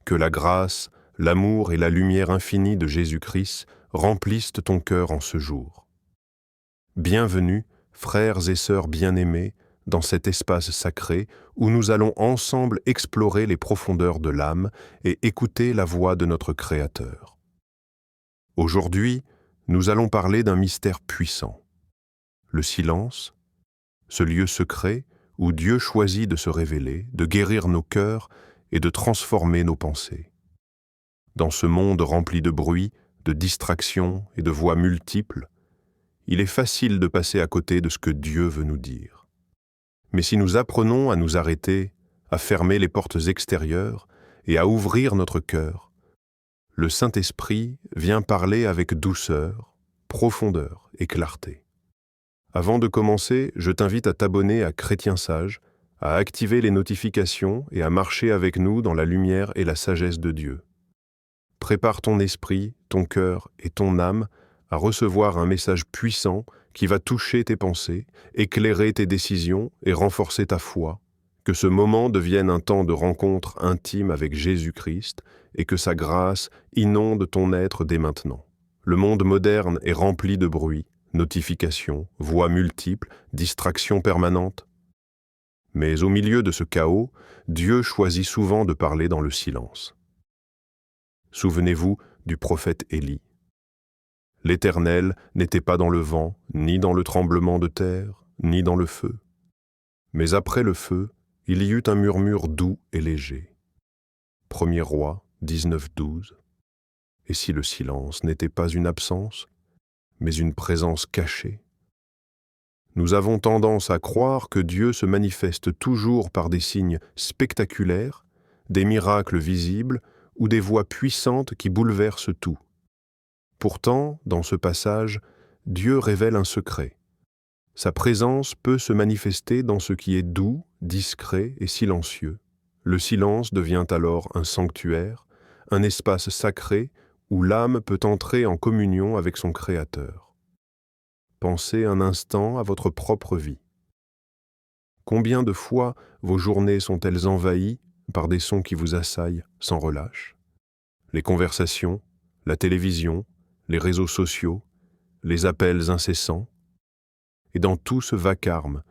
Que la grâce, l'amour et la lumière infinie de Jésus-Christ remplissent ton cœur en ce jour. Bienvenue, frères et sœurs bien-aimés, dans cet espace sacré où nous allons ensemble explorer les profondeurs de l'âme et écouter la voix de notre Créateur. Aujourd'hui, nous allons parler d'un mystère puissant. Le silence, ce lieu secret où Dieu choisit de se révéler, de guérir nos cœurs et de transformer nos pensées. Dans ce monde rempli de bruit, de distractions et de voix multiples, il est facile de passer à côté de ce que Dieu veut nous dire. Mais si nous apprenons à nous arrêter, à fermer les portes extérieures et à ouvrir notre cœur, le Saint-Esprit vient parler avec douceur, profondeur et clarté. Avant de commencer, je t'invite à t'abonner à Chrétien Sage, à activer les notifications et à marcher avec nous dans la lumière et la sagesse de Dieu. Prépare ton esprit, ton cœur et ton âme à recevoir un message puissant qui va toucher tes pensées, éclairer tes décisions et renforcer ta foi. Que ce moment devienne un temps de rencontre intime avec Jésus-Christ et que sa grâce inonde ton être dès maintenant. Le monde moderne est rempli de bruit, notifications, voix multiples, distractions permanentes. Mais au milieu de ce chaos, Dieu choisit souvent de parler dans le silence. Souvenez-vous du prophète Élie. L'Éternel n'était pas dans le vent, ni dans le tremblement de terre, ni dans le feu. Mais après le feu, il y eut un murmure doux et léger. 1er Roi 19:12. Et si le silence n'était pas une absence, mais une présence cachée? Nous avons tendance à croire que Dieu se manifeste toujours par des signes spectaculaires, des miracles visibles ou des voix puissantes qui bouleversent tout. Pourtant, dans ce passage, Dieu révèle un secret. Sa présence peut se manifester dans ce qui est doux, discret et silencieux. Le silence devient alors un sanctuaire, un espace sacré où l'âme peut entrer en communion avec son Créateur. Pensez un instant à votre propre vie. Combien de fois vos journées sont-elles envahies par des sons qui vous assaillent sans relâche? Les conversations, la télévision, les réseaux sociaux, les appels incessants. Et dans tout ce vacarme,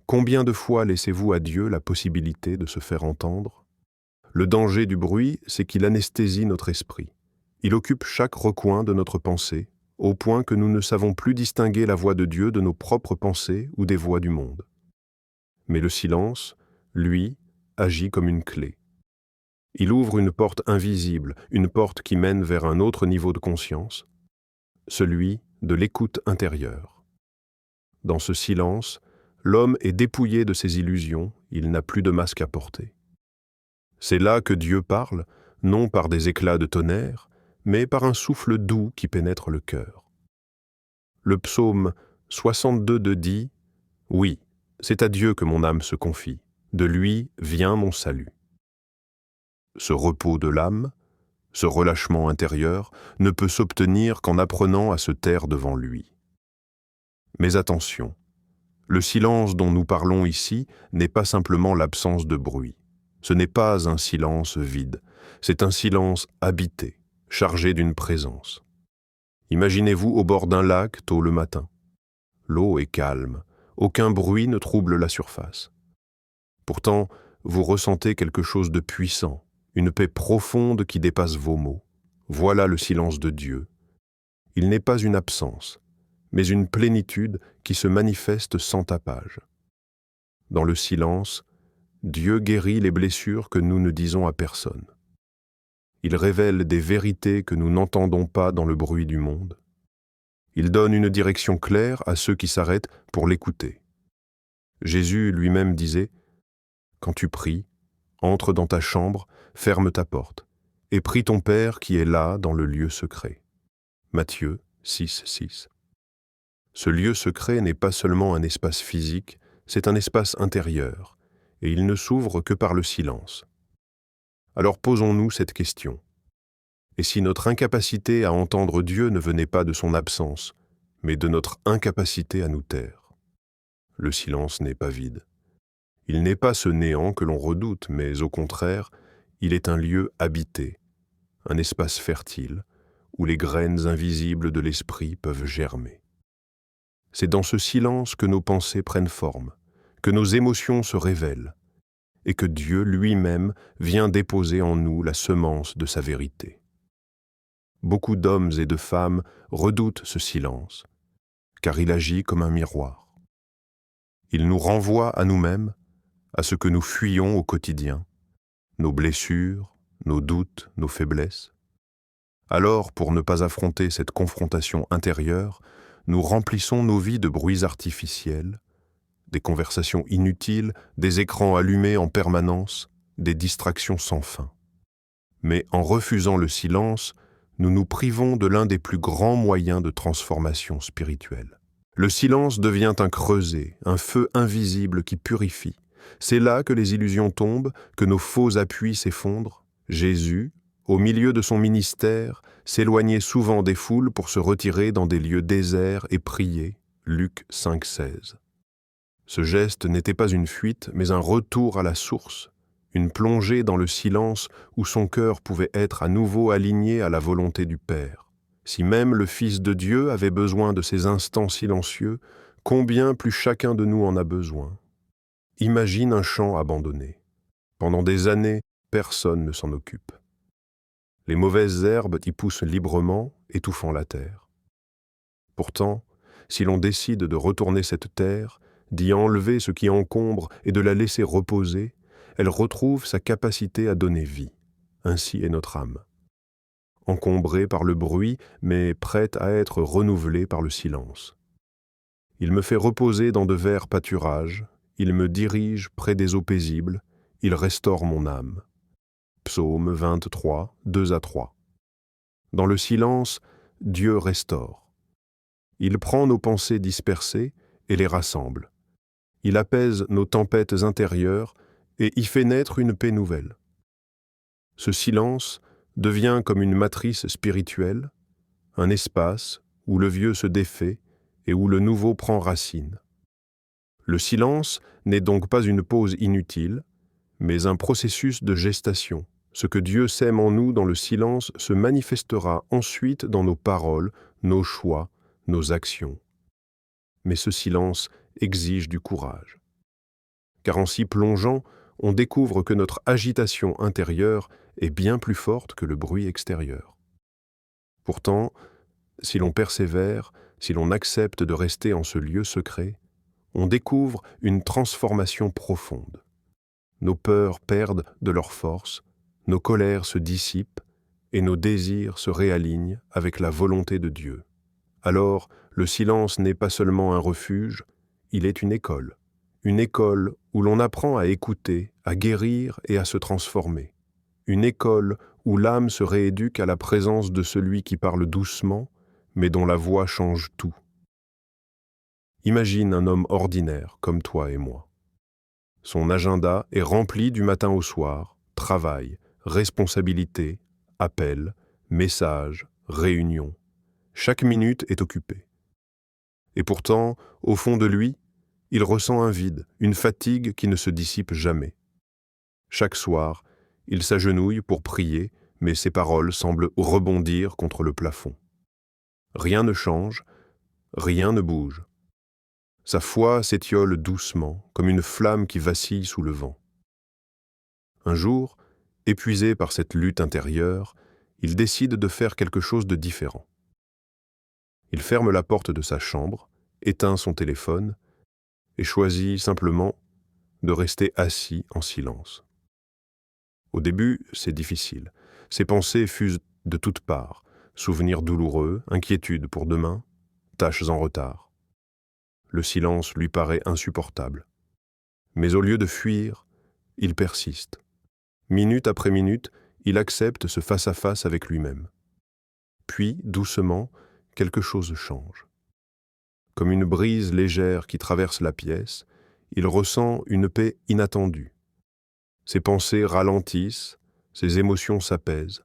combien de fois laissez-vous à Dieu la possibilité de se faire entendre? Le danger du bruit, c'est qu'il anesthésie notre esprit. Il occupe chaque recoin de notre pensée, au point que nous ne savons plus distinguer la voix de Dieu de nos propres pensées ou des voix du monde. Mais le silence, lui, agit comme une clé. Il ouvre une porte invisible, une porte qui mène vers un autre niveau de conscience, celui de l'écoute intérieure. Dans ce silence, l'homme est dépouillé de ses illusions, il n'a plus de masque à porter. C'est là que Dieu parle, non par des éclats de tonnerre, mais par un souffle doux qui pénètre le cœur. Le psaume 62 dit « Oui, c'est à Dieu que mon âme se confie, de lui vient mon salut. » Ce repos de l'âme, ce relâchement intérieur, ne peut s'obtenir qu'en apprenant à se taire devant lui. Mais attention, le silence dont nous parlons ici n'est pas simplement l'absence de bruit. Ce n'est pas un silence vide, c'est un silence habité, chargé d'une présence. Imaginez-vous au bord d'un lac tôt le matin. L'eau est calme, aucun bruit ne trouble la surface. Pourtant, vous ressentez quelque chose de puissant, une paix profonde qui dépasse vos mots. Voilà le silence de Dieu. Il n'est pas une absence, mais une plénitude qui se manifeste sans tapage. Dans le silence, Dieu guérit les blessures que nous ne disons à personne. Il révèle des vérités que nous n'entendons pas dans le bruit du monde. Il donne une direction claire à ceux qui s'arrêtent pour l'écouter. Jésus lui-même disait « Quand tu pries, entre dans ta chambre, ferme ta porte, et prie ton Père qui est là dans le lieu secret. » Matthieu 6:6. Ce lieu secret n'est pas seulement un espace physique, c'est un espace intérieur, et il ne s'ouvre que par le silence. Alors posons-nous cette question. Et si notre incapacité à entendre Dieu ne venait pas de son absence, mais de notre incapacité à nous taire? Le silence n'est pas vide. Il n'est pas ce néant que l'on redoute, mais au contraire, Il est un lieu habité, un espace fertile, où les graines invisibles de l'esprit peuvent germer. C'est dans ce silence que nos pensées prennent forme, que nos émotions se révèlent, et que Dieu lui-même vient déposer en nous la semence de sa vérité. Beaucoup d'hommes et de femmes redoutent ce silence, car il agit comme un miroir. Il nous renvoie à nous-mêmes, à ce que nous fuyons au quotidien, nos blessures, nos doutes, nos faiblesses. Alors, pour ne pas affronter cette confrontation intérieure, nous remplissons nos vies de bruits artificiels, des conversations inutiles, des écrans allumés en permanence, des distractions sans fin. Mais en refusant le silence, nous nous privons de l'un des plus grands moyens de transformation spirituelle. Le silence devient un creuset, un feu invisible qui purifie. C'est là que les illusions tombent, que nos faux appuis s'effondrent. Jésus, au milieu de son ministère, s'éloignait souvent des foules pour se retirer dans des lieux déserts et prier. Luc 5,16. Ce geste n'était pas une fuite, mais un retour à la source, une plongée dans le silence où son cœur pouvait être à nouveau aligné à la volonté du Père. Si même le Fils de Dieu avait besoin de ces instants silencieux, combien plus chacun de nous en a besoin. Imagine un champ abandonné. Pendant des années, personne ne s'en occupe. Les mauvaises herbes y poussent librement, étouffant la terre. Pourtant, si l'on décide de retourner cette terre, d'y enlever ce qui encombre et de la laisser reposer, elle retrouve sa capacité à donner vie. Ainsi est notre âme. Encombrée par le bruit, mais prête à être renouvelée par le silence. Il me fait reposer dans de verts pâturages, il me dirige près des eaux paisibles, il restaure mon âme. Psaume 23, 2-3. Dans le silence, Dieu restaure. Il prend nos pensées dispersées et les rassemble. Il apaise nos tempêtes intérieures et y fait naître une paix nouvelle. Ce silence devient comme une matrice spirituelle, un espace où le vieux se défait et où le nouveau prend racine. Le silence n'est donc pas une pause inutile, mais un processus de gestation. Ce que Dieu sème en nous dans le silence se manifestera ensuite dans nos paroles, nos choix, nos actions. Mais ce silence exige du courage. Car en s'y plongeant, on découvre que notre agitation intérieure est bien plus forte que le bruit extérieur. Pourtant, si l'on persévère, si l'on accepte de rester en ce lieu secret, on découvre une transformation profonde. Nos peurs perdent de leur force, nos colères se dissipent et nos désirs se réalignent avec la volonté de Dieu. Alors, le silence n'est pas seulement un refuge, il est une école où l'on apprend à écouter, à guérir et à se transformer. Une école où l'âme se rééduque à la présence de celui qui parle doucement, mais dont la voix change tout. Imagine un homme ordinaire comme toi et moi. Son agenda est rempli du matin au soir, travail, responsabilité, appels, messages, réunions. Chaque minute est occupée. Et pourtant, au fond de lui, il ressent un vide, une fatigue qui ne se dissipe jamais. Chaque soir, il s'agenouille pour prier, mais ses paroles semblent rebondir contre le plafond. Rien ne change, rien ne bouge. Sa foi s'étiole doucement, comme une flamme qui vacille sous le vent. Un jour, épuisé par cette lutte intérieure, il décide de faire quelque chose de différent. Il ferme la porte de sa chambre, éteint son téléphone et choisit simplement de rester assis en silence. Au début, c'est difficile. Ses pensées fusent de toutes parts, souvenirs douloureux, inquiétudes pour demain, tâches en retard. Le silence lui paraît insupportable. Mais au lieu de fuir, il persiste. Minute après minute, il accepte ce face-à-face avec lui-même. Puis, doucement, quelque chose change. Comme une brise légère qui traverse la pièce, il ressent une paix inattendue. Ses pensées ralentissent, ses émotions s'apaisent.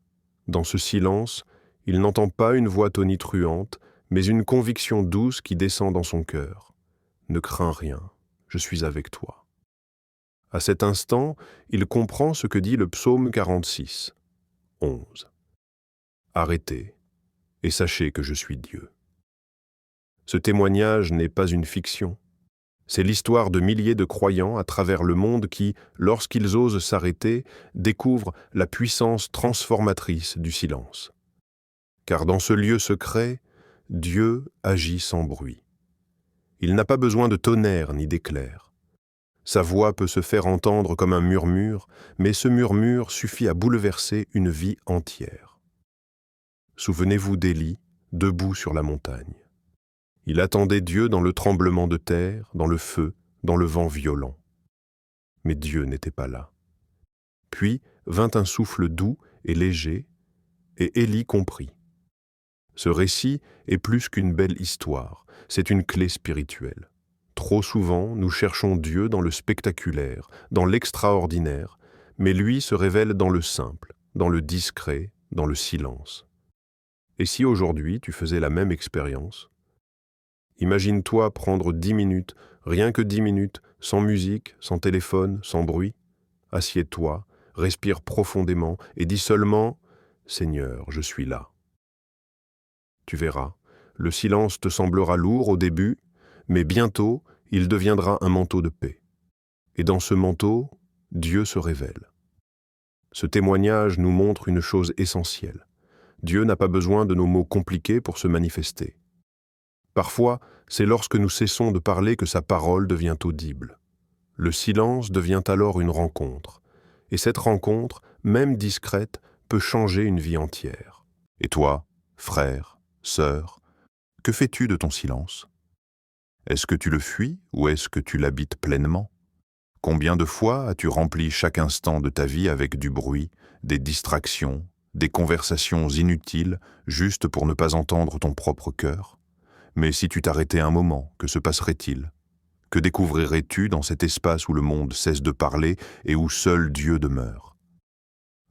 Dans ce silence, il n'entend pas une voix tonitruante, mais une conviction douce qui descend dans son cœur. Ne crains rien, je suis avec toi. À cet instant, il comprend ce que dit le psaume 46, 11. Arrêtez, et sachez que je suis Dieu. Ce témoignage n'est pas une fiction. C'est l'histoire de milliers de croyants à travers le monde qui, lorsqu'ils osent s'arrêter, découvrent la puissance transformatrice du silence. Car dans ce lieu secret, Dieu agit sans bruit. Il n'a pas besoin de tonnerre ni d'éclair. Sa voix peut se faire entendre comme un murmure, mais ce murmure suffit à bouleverser une vie entière. Souvenez-vous d'Élie, debout sur la montagne. Il attendait Dieu dans le tremblement de terre, dans le feu, dans le vent violent. Mais Dieu n'était pas là. Puis vint un souffle doux et léger, et Élie comprit. Ce récit est plus qu'une belle histoire, c'est une clé spirituelle. Trop souvent, nous cherchons Dieu dans le spectaculaire, dans l'extraordinaire, mais lui se révèle dans le simple, dans le discret, dans le silence. Et si aujourd'hui tu faisais la même expérience? Imagine-toi prendre 10 minutes, rien que 10 minutes, sans musique, sans téléphone, sans bruit. Assieds-toi, respire profondément et dis seulement « Seigneur, je suis là ». Tu verras, le silence te semblera lourd au début, mais bientôt, il deviendra un manteau de paix. Et dans ce manteau, Dieu se révèle. Ce témoignage nous montre une chose essentielle. Dieu n'a pas besoin de nos mots compliqués pour se manifester. Parfois, c'est lorsque nous cessons de parler que sa parole devient audible. Le silence devient alors une rencontre, et cette rencontre, même discrète, peut changer une vie entière. Et toi, frère, sœur, que fais-tu de ton silence? Est-ce que tu le fuis ou est-ce que tu l'habites pleinement? Combien de fois as-tu rempli chaque instant de ta vie avec du bruit, des distractions, des conversations inutiles, juste pour ne pas entendre ton propre cœur? Mais si tu t'arrêtais un moment, que se passerait-il? Que découvrirais-tu dans cet espace où le monde cesse de parler et où seul Dieu demeure?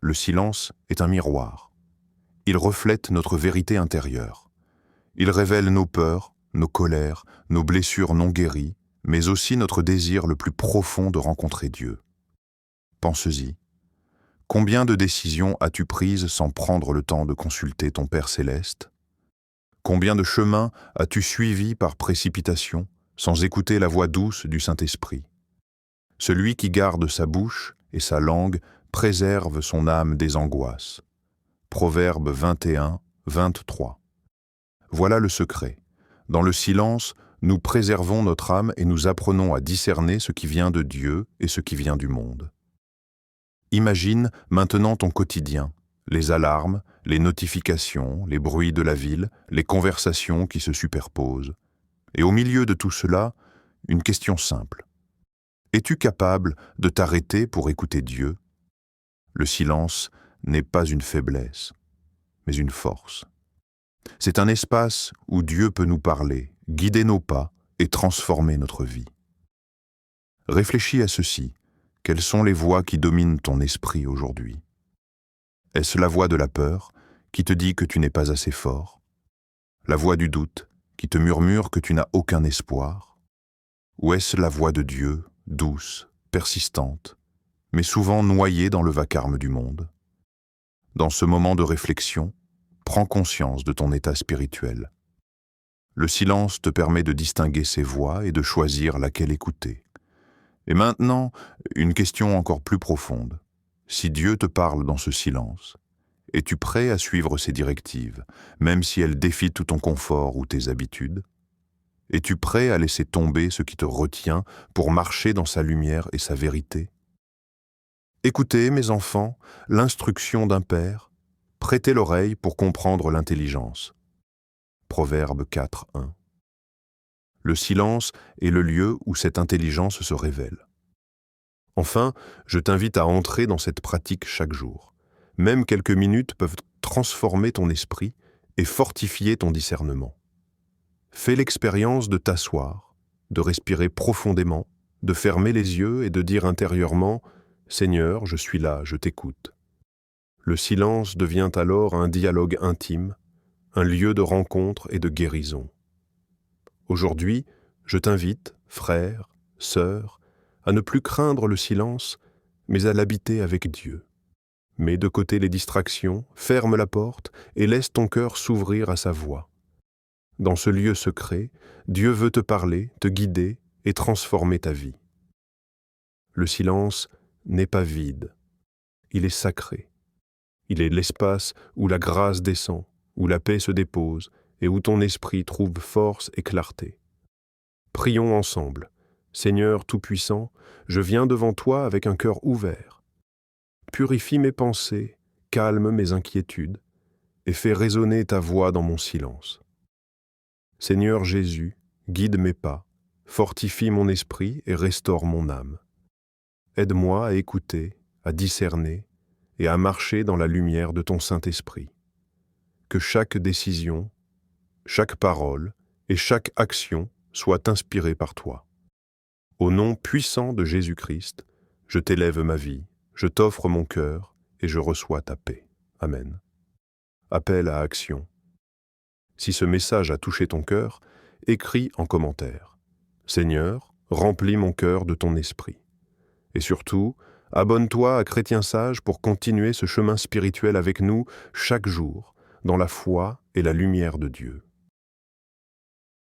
Le silence est un miroir. Il reflète notre vérité intérieure. Il révèle nos peurs, nos colères, nos blessures non guéries, mais aussi notre désir le plus profond de rencontrer Dieu. Pense-y. Combien de décisions as-tu prises sans prendre le temps de consulter ton Père céleste? Combien de chemins as-tu suivis par précipitation, sans écouter la voix douce du Saint-Esprit? Celui qui garde sa bouche et sa langue préserve son âme des angoisses. Proverbe 21, 23. Voilà le secret. Dans le silence, nous préservons notre âme et nous apprenons à discerner ce qui vient de Dieu et ce qui vient du monde. Imagine maintenant ton quotidien, les alarmes, les notifications, les bruits de la ville, les conversations qui se superposent. Et au milieu de tout cela, une question simple. Es-tu capable de t'arrêter pour écouter Dieu? Le silence n'est pas une faiblesse, mais une force. C'est un espace où Dieu peut nous parler, guider nos pas et transformer notre vie. Réfléchis à ceci. Quelles sont les voix qui dominent ton esprit aujourd'hui? Est-ce la voix de la peur qui te dit que tu n'es pas assez fort? La voix du doute qui te murmure que tu n'as aucun espoir? Ou est-ce la voix de Dieu, douce, persistante, mais souvent noyée dans le vacarme du monde? Dans ce moment de réflexion, prends conscience de ton état spirituel. Le silence te permet de distinguer ces voix et de choisir laquelle écouter. Et maintenant, une question encore plus profonde. Si Dieu te parle dans ce silence, es-tu prêt à suivre ses directives, même si elles défient tout ton confort ou tes habitudes? Es-tu prêt à laisser tomber ce qui te retient pour marcher dans sa lumière et sa vérité? Écoutez, mes enfants, l'instruction d'un père, prêtez l'oreille pour comprendre l'intelligence. Proverbe 4, 1. Le silence est le lieu où cette intelligence se révèle. Enfin, je t'invite à entrer dans cette pratique chaque jour. Même quelques minutes peuvent transformer ton esprit et fortifier ton discernement. Fais l'expérience de t'asseoir, de respirer profondément, de fermer les yeux et de dire intérieurement « Seigneur, je suis là, je t'écoute ». Le silence devient alors un dialogue intime, un lieu de rencontre et de guérison. Aujourd'hui, je t'invite, frère, sœur, à ne plus craindre le silence, mais à l'habiter avec Dieu. Mets de côté les distractions, ferme la porte et laisse ton cœur s'ouvrir à sa voix. Dans ce lieu secret, Dieu veut te parler, te guider et transformer ta vie. Le silence n'est pas vide, il est sacré. Il est l'espace où la grâce descend, où la paix se dépose et où ton esprit trouve force et clarté. Prions ensemble. Seigneur Tout-Puissant, je viens devant toi avec un cœur ouvert. Purifie mes pensées, calme mes inquiétudes et fais résonner ta voix dans mon silence. Seigneur Jésus, guide mes pas, fortifie mon esprit et restaure mon âme. Aide-moi à écouter, à discerner et à marcher dans la lumière de ton Saint-Esprit. Que chaque décision, chaque parole et chaque action soient inspirées par toi. Au nom puissant de Jésus-Christ, je t'élève ma vie, je t'offre mon cœur et je reçois ta paix. Amen. Appel à action. Si ce message a touché ton cœur, écris en commentaire. Seigneur, remplis mon cœur de ton esprit. Et surtout, abonne-toi à Chrétien Sage pour continuer ce chemin spirituel avec nous chaque jour, dans la foi et la lumière de Dieu.